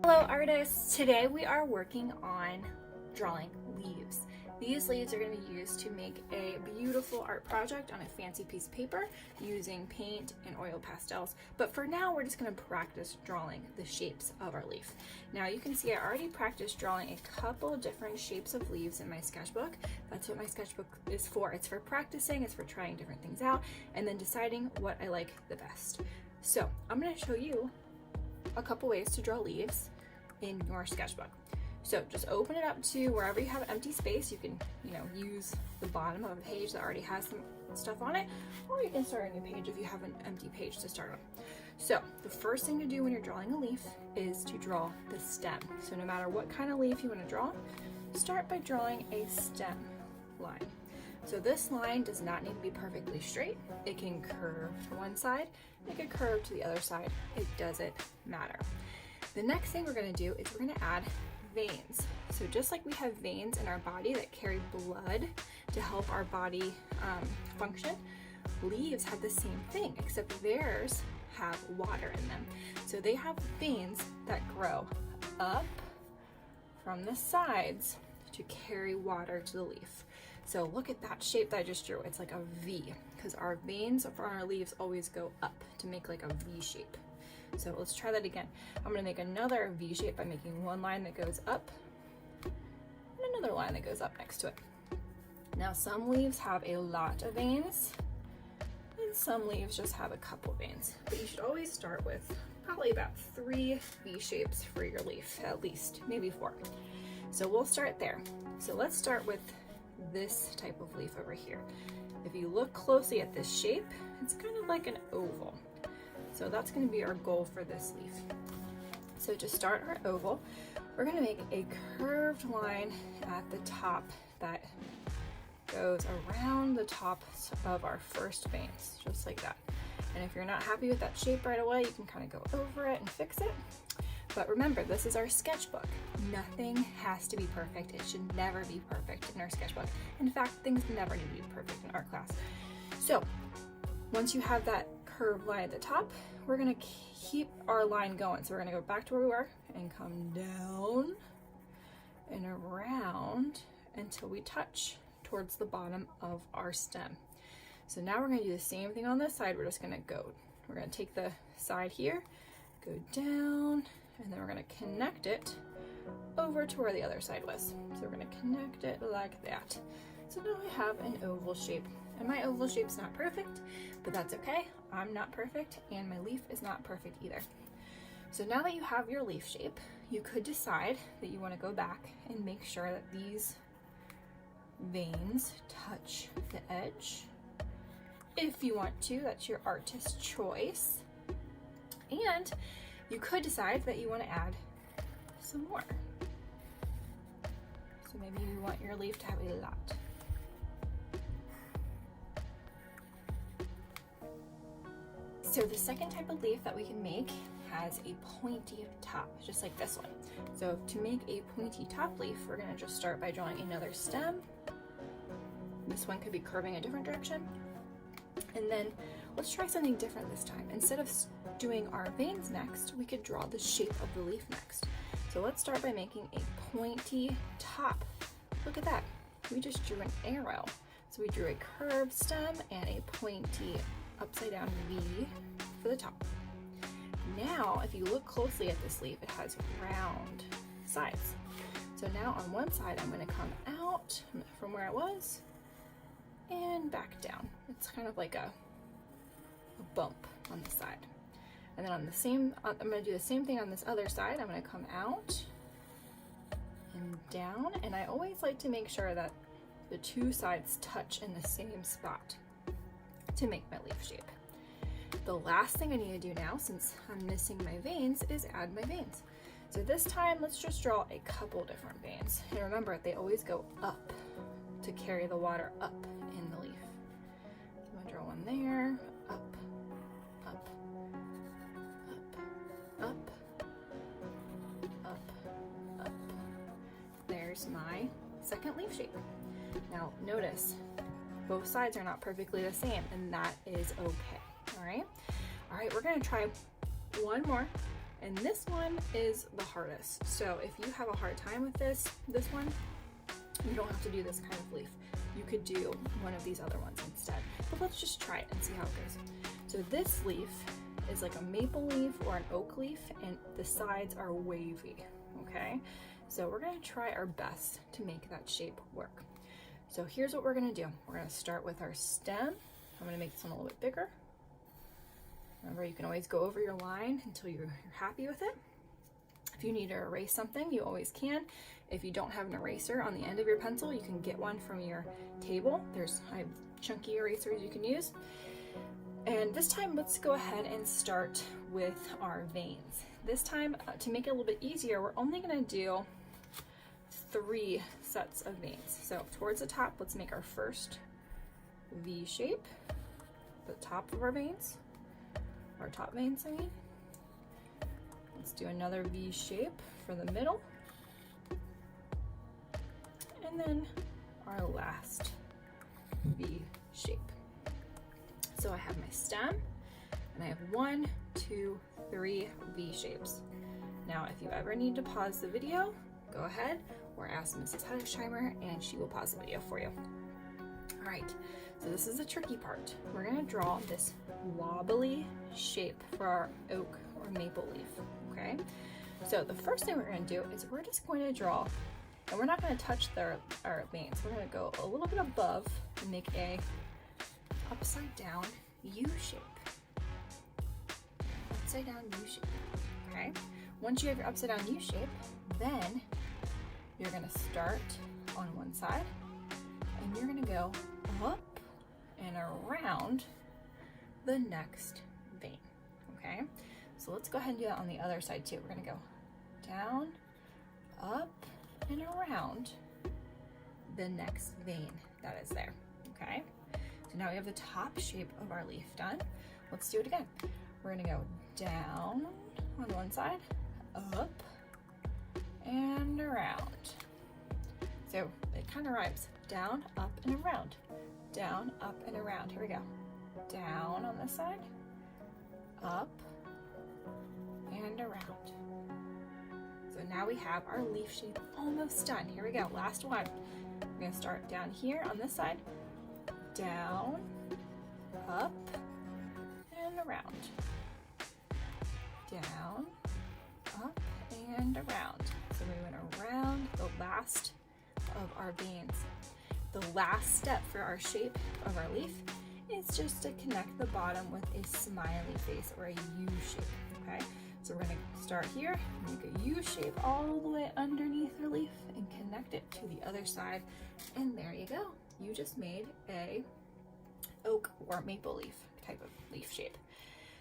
Hello artists! Today we are working on drawing leaves. These leaves are going to be used to make a beautiful art project on a fancy piece of paper using paint and oil pastels. But for now we're just going to practice drawing the shapes of our leaf. Now you can see I already practiced drawing a couple different shapes of leaves in my sketchbook. That's what my sketchbook is for. It's for practicing, it's for trying different things out and then deciding what I like the best. So I'm going to show you a couple ways to draw leaves in your sketchbook. So just open it up to wherever you have empty space. You can, use the bottom of a page that already has some stuff on it, or you can start a new page if you have an empty page to start on. So the first thing to do when you're drawing a leaf is to draw the stem. So no matter what kind of leaf you want to draw, start by drawing a stem line. So this line does not need to be perfectly straight. It can curve to one side, it can curve to the other side. It doesn't matter. The next thing we're going to do is we're going to add veins. So just like we have veins in our body that carry blood to help our body function, leaves have the same thing, except theirs have water in them. So they have veins that grow up from the sides to carry water to the leaf. So look at that shape that I just drew. It's like a V, because our veins for our leaves always go up to make like a V shape. So let's try that again. I'm going to make another V shape by making one line that goes up and another line that goes up next to it. Now some leaves have a lot of veins and some leaves just have a couple veins. But you should always start with probably about 3 V shapes for your leaf, at least, maybe 4. So we'll start there. So let's start with this type of leaf over here. If you look closely at this shape, it's kind of like an oval. So that's going to be our goal for this leaf. So to start our oval, we're going to make a curved line at the top that goes around the top of our first veins, just like that. And if you're not happy with that shape right away, you can kind of go over it and fix it. But remember, this is our sketchbook. Nothing has to be perfect. It should never be perfect in our sketchbook. In fact, things never need to be perfect in art class. So once you have that curved line at the top, we're gonna keep our line going. So we're gonna go back to where we were and come down and around until we touch towards the bottom of our stem. So now we're gonna do the same thing on this side. We're gonna take the side here, go down, and then we're gonna connect it over to where the other side was. So we're gonna connect it like that. So now I have an oval shape. And my oval shape's not perfect, but that's okay. I'm not perfect, and my leaf is not perfect either. So now that you have your leaf shape, you could decide that you want to go back and make sure that these veins touch the edge. If you want to, that's your artist's choice. And you could decide that you want to add some more. So maybe you want your leaf to have a lot. So the second type of leaf that we can make has a pointy top, just like this one. So to make a pointy top leaf, we're going to just start by drawing another stem. This one could be curving a different direction. And then let's try something different this time. Instead of doing our veins next, we could draw the shape of the leaf next. So let's start by making a pointy top. Look at that. We just drew an arrow. So we drew a curved stem and a pointy upside down V for the top. Now, if you look closely at this leaf, it has round sides. So now on one side, I'm going to come out from where I was and back down. It's kind of like a bump on the side. And then I'm going to do the same thing on this other side. I'm going to come out and down. And I always like to make sure that the two sides touch in the same spot to make my leaf shape. The last thing I need to do now, since I'm missing my veins, is add my veins. So this time, let's just draw a couple different veins. And remember, they always go up to carry the water up in the leaf. So I'm gonna draw one there, up, up, up, up, up, up. There's my second leaf shape. Now notice, both sides are not perfectly the same, and that is okay. All right, we're gonna try one more, And this one is the hardest. So if you have a hard time with this one, you don't have to do this kind of leaf. You could do one of these other ones instead. But let's just try it and see how it goes. So this leaf is like a maple leaf or an oak leaf, and the sides are wavy, okay? So we're gonna try our best to make that shape work. So here's what we're gonna do. We're gonna start with our stem. I'm gonna make this one a little bit bigger. Remember, you can always go over your line until you're happy with it. If you need to erase something, you always can. If you don't have an eraser on the end of your pencil, you can get one from your table. I have chunky erasers you can use. And this time, let's go ahead and start with our veins. This time, to make it a little bit easier, we're only gonna do 3 sets of veins. So towards the top, let's make our first V shape, the top of our veins. Our top veins, I mean. Let's do another V shape for the middle. And then our last V shape. So I have my stem, and I have 1, 2, 3 V shapes. Now, if you ever need to pause the video, go ahead or ask Mrs. Hedesheimer, and she will pause the video for you. All right, so this is the tricky part. We're gonna draw this wobbly shape for our oak or maple leaf, okay? So the first thing we're gonna do is we're just going to draw, and we're not gonna touch our veins. We're gonna go a little bit above and make a upside down U shape. Upside down U shape, okay? Once you have your upside down U shape, then you're gonna start on one side, and you're gonna go up and around the next vein, okay? So let's go ahead and do that on the other side too. We're gonna go down, up, and around the next vein that is there, okay? So now we have the top shape of our leaf done. Let's do it again. We're gonna go down on one side, up, and around. So it kind of rhymes. Down, up, and around. Down, up, and around. Here we go. Down on this side, up, and around. So now we have our leaf shape almost done. Here we go, last one. We're gonna start down here on this side, down, up, and around. Down, up, and around. So we went around the last of our veins. The last step for our shape of our leaf is just to connect the bottom with a smiley face or a U shape, okay? So we're gonna start here, make a U shape all the way underneath our leaf and connect it to the other side. And there you go. You just made a oak or maple leaf type of leaf shape.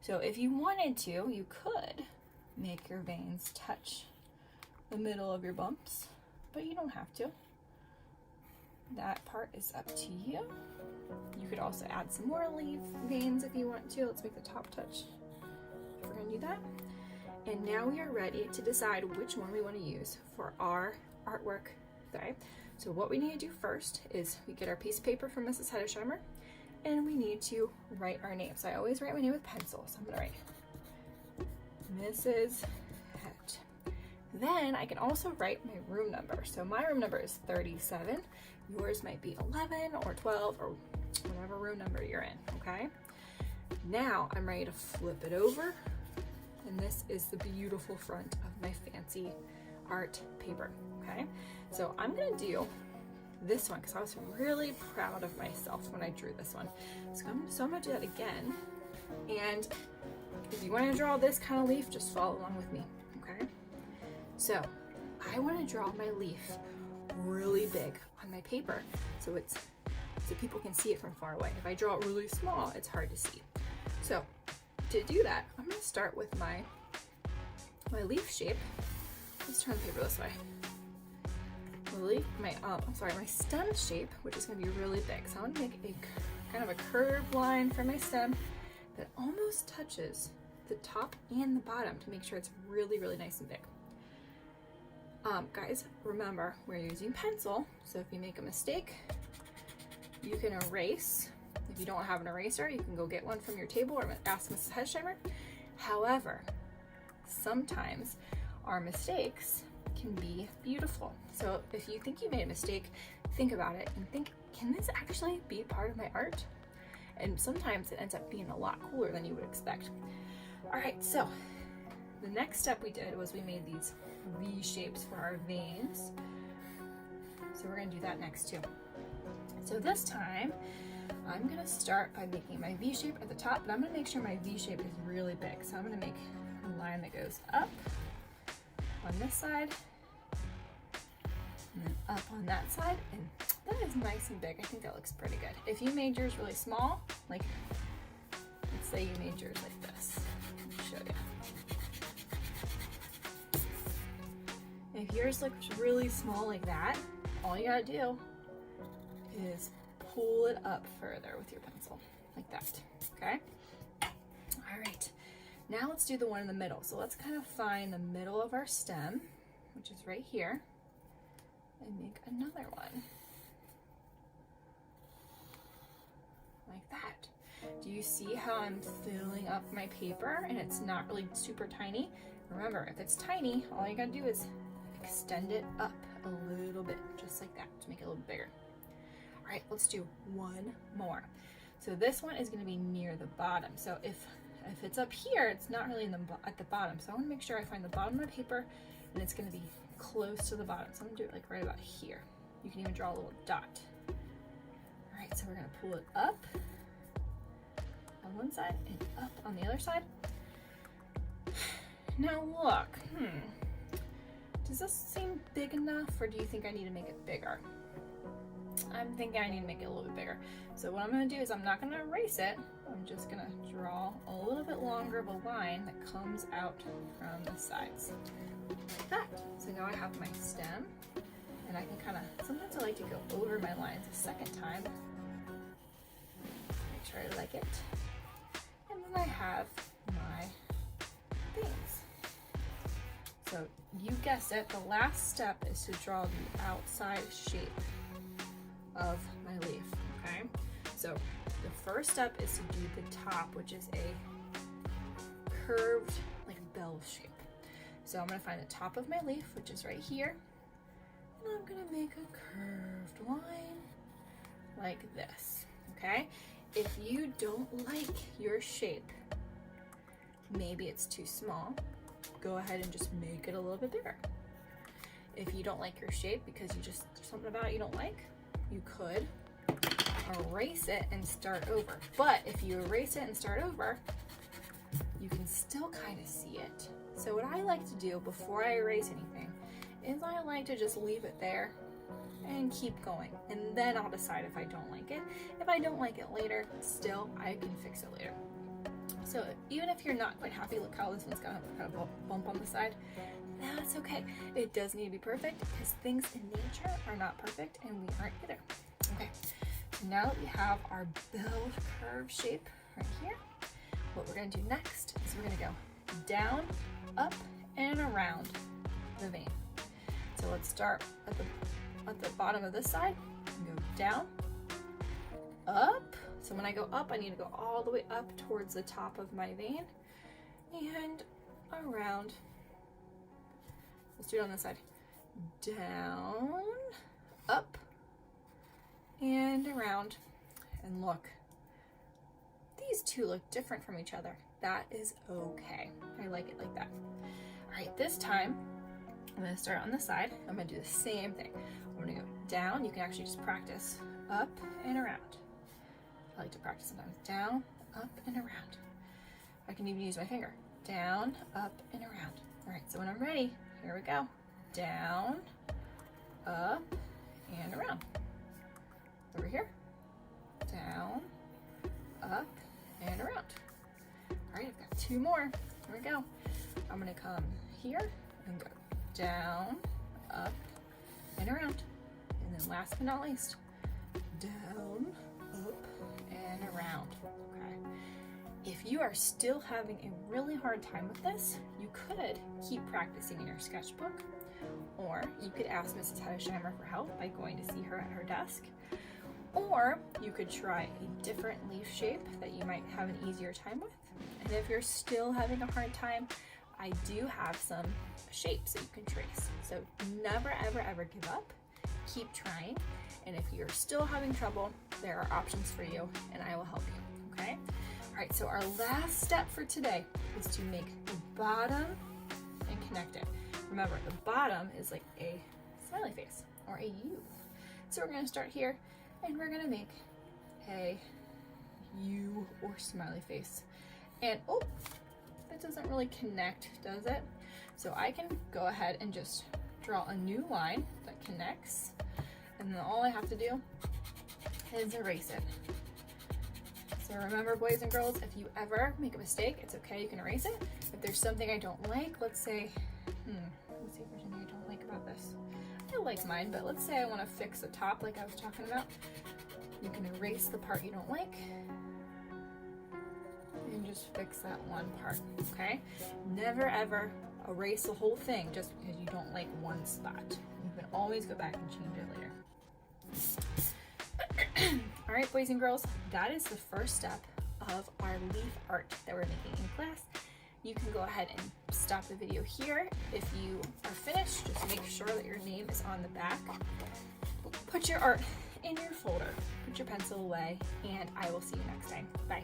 So if you wanted to, you could make your veins touch the middle of your bumps, but you don't have to. That part is up to you. You could also add some more leaf veins if you want to. Let's make the top touch. We're gonna do that. And now we are ready to decide which one we want to use for our artwork today. So what we need to do first is we get our piece of paper from Mrs. Hedesheimer, and we need to write our name. So I always write my name with pencil, so I'm gonna write Mrs. Het. Then I can also write my room number. So my room number is 37. Yours might be 11 or 12 or whatever room number you're in, okay? Now I'm ready to flip it over, and this is the beautiful front of my fancy art paper, okay? So I'm gonna do this one because I was really proud of myself when I drew this one. So I'm gonna do that again. And if you want to draw this kind of leaf, just follow along with me, okay? So I want to draw my leaf really big on my paper so people can see it from far away. If I draw it really small, it's hard to see. So to do that, I'm going to start with my leaf shape. Let's turn the paper this way. My stem shape, which is going to be really big. So I'm going to make a kind of a curved line for my stem that almost touches the top and the bottom to make sure it's really, really nice and big. Guys, remember, we're using pencil, so if you make a mistake, you can erase. If you don't have an eraser, you can go get one from your table or ask Mrs. Hedesheimer. However, sometimes our mistakes can be beautiful. So if you think you made a mistake, think about it and think, can this actually be part of my art? And sometimes it ends up being a lot cooler than you would expect. All right, so the next step we did was we made these V shapes for our veins. So we're gonna do that next too. So this time, I'm gonna start by making my V shape at the top, but I'm gonna make sure my V shape is really big. So I'm gonna make a line that goes up on this side, and then up on that side, and that is nice and big. I think that looks pretty good. If you made yours really small, like, let's say you made yours like this, let me show you. If yours looks really small like that, all you gotta do is pull it up further with your pencil, like that, okay? All right, now let's do the one in the middle. So let's kind of find the middle of our stem, which is right here, and make another one, like that. Do you see how I'm filling up my paper and it's not really super tiny? Remember, if it's tiny, all you gotta do is extend it up a little bit, just like that, to make it a little bigger. All right, let's do one more. So this one is gonna be near the bottom. So if it's up here, it's not really at the bottom. So I wanna make sure I find the bottom of my paper and it's gonna be close to the bottom. So I'm gonna do it like right about here. You can even draw a little dot. All right, so we're gonna pull it up on one side and up on the other side. Now look, does this seem big enough, or do you think I need to make it bigger? I'm thinking I need to make it a little bit bigger. So what I'm gonna do is I'm not gonna erase it. I'm just gonna draw a little bit longer of a line that comes out from the sides, like that. So now I have my stem, and I can kind of, sometimes I like to go over my lines a second time. Make sure I like it. And then I have my things. So you guessed it, the last step is to draw the outside shape of my leaf, okay? So the first step is to do the top, which is a curved, like bell shape. So I'm gonna find the top of my leaf, which is right here, and I'm gonna make a curved line like this, okay? If you don't like your shape, maybe it's too small, go ahead and just make it a little bit bigger. If you don't like your shape because there's something about it you don't like, you could erase it and start over. But if you erase it and start over, you can still kind of see it. So what I like to do before I erase anything is I like to just leave it there and keep going. And then I'll decide if I don't like it. If I don't like it later, still, I can fix it later. So even if you're not quite happy, look how this one's got a kind of bump on the side. That's okay. It does need to be perfect because things in nature are not perfect and we aren't either. Okay, so now that we have our bell curve shape right here, what we're gonna do next is we're gonna go down, up, and around the vein. So let's start at the bottom of this side and go down, up. So when I go up, I need to go all the way up towards the top of my vein and around. Let's do it on this side. Down, up, and around. And look, these two look different from each other. That is okay. I like it like that. All right, this time, I'm gonna start on the side. I'm gonna do the same thing. I'm gonna go down. You can actually just practice up and around. I like to practice sometimes. Down, up, and around. I can even use my finger. Down, up, and around. All right, so when I'm ready, here we go. Down, up, and around. Over here. Down, up, and around. All right, I've got two more. Here we go. I'm gonna come here and go down, up, and around. And then last but not least, down, up, and around. Okay. If you are still having a really hard time with this, you could keep practicing in your sketchbook, or you could ask Mrs. Hedesheimer for help by going to see her at her desk, or you could try a different leaf shape that you might have an easier time with. And if you're still having a hard time, I do have some shapes that you can trace. So never, ever, ever give up. Keep trying. And if you're still having trouble, there are options for you and I will help you, okay? All right, so our last step for today is to make the bottom and connect it. Remember, the bottom is like a smiley face or a U. So we're gonna start here and we're gonna make a U or smiley face. And oh, that doesn't really connect, does it? So I can go ahead and just draw a new line that connects, and then all I have to do is erase it. So remember, boys and girls, if you ever make a mistake, it's okay, you can erase it. If there's something I don't like, let's say, let's see if there's anything I don't like about this. I like mine, but let's say I want to fix the top like I was talking about. You can erase the part you don't like and just fix that one part, okay? Never ever erase the whole thing just because you don't like one spot. You can always go back and change it later. All right, boys and girls, that is the first step of our leaf art that we're making in class. You can go ahead and stop the video here. If you are finished, just make sure that your name is on the back. Put your art in your folder, put your pencil away, and I will see you next time. Bye.